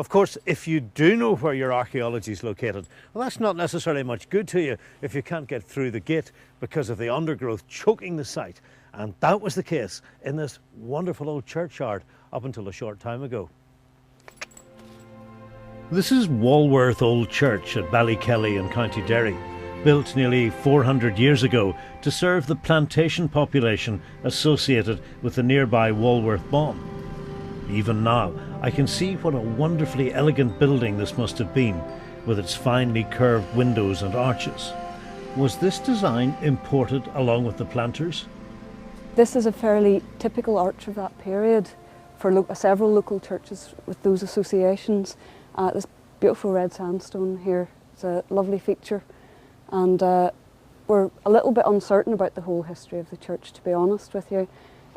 Of course, if you do know where your archaeology is located, well, that's not necessarily much good to you if you can't get through the gate because of the undergrowth choking the site. And that was the case in this wonderful old churchyard up until a short time ago. This is Wallworth Old Church at Ballykelly in County Derry, built nearly 400 years ago to serve the plantation population associated with the nearby Wallworth bomb. Even now, I can see what a wonderfully elegant building this must have been, with its finely curved windows and arches. Was this design imported along with the planters? This is a fairly typical arch of that period for several local churches with those associations. This beautiful red sandstone here is a lovely feature, and we're a little bit uncertain about the whole history of the church, to be honest with you.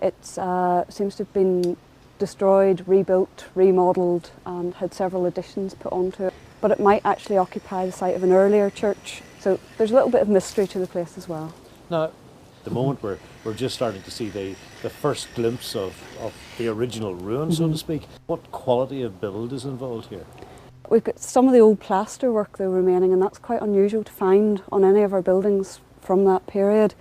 It seems to have been destroyed, rebuilt, remodelled, and had several additions put onto it. But it might actually occupy the site of an earlier church, so there's a little bit of mystery to the place as well. Now, at the moment we're just starting to see the first glimpse of the original ruin, so to speak. What quality of build is involved here? We've got some of the old plaster work though remaining, and that's quite unusual to find on any of our buildings from that period.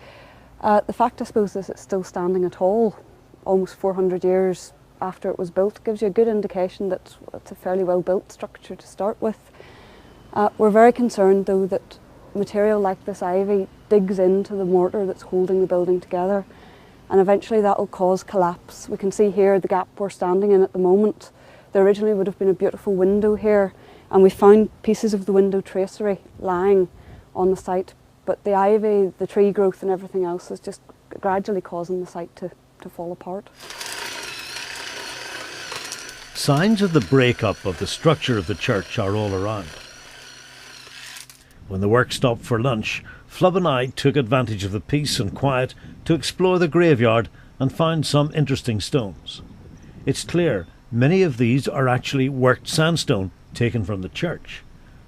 The fact, I suppose, is it's still standing at all, almost 400 years after it was built, gives you a good indication that it's a fairly well built structure to start with. We're very concerned though that material like this ivy digs into the mortar that's holding the building together, and eventually that will cause collapse. We can see here the gap we're standing in at the moment. There originally would have been a beautiful window here, and we found pieces of the window tracery lying on the site, but the ivy, the tree growth and everything else is just gradually causing the site to fall apart. Signs of the breakup of the structure of the church are all around. When the work stopped for lunch, Flub and I took advantage of the peace and quiet to explore the graveyard and found some interesting stones. It's clear many of these are actually worked sandstone taken from the church.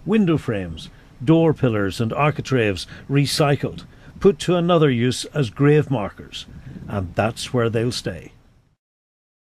Window frames, door pillars and architraves recycled, put to another use as grave markers, and that's where they'll stay.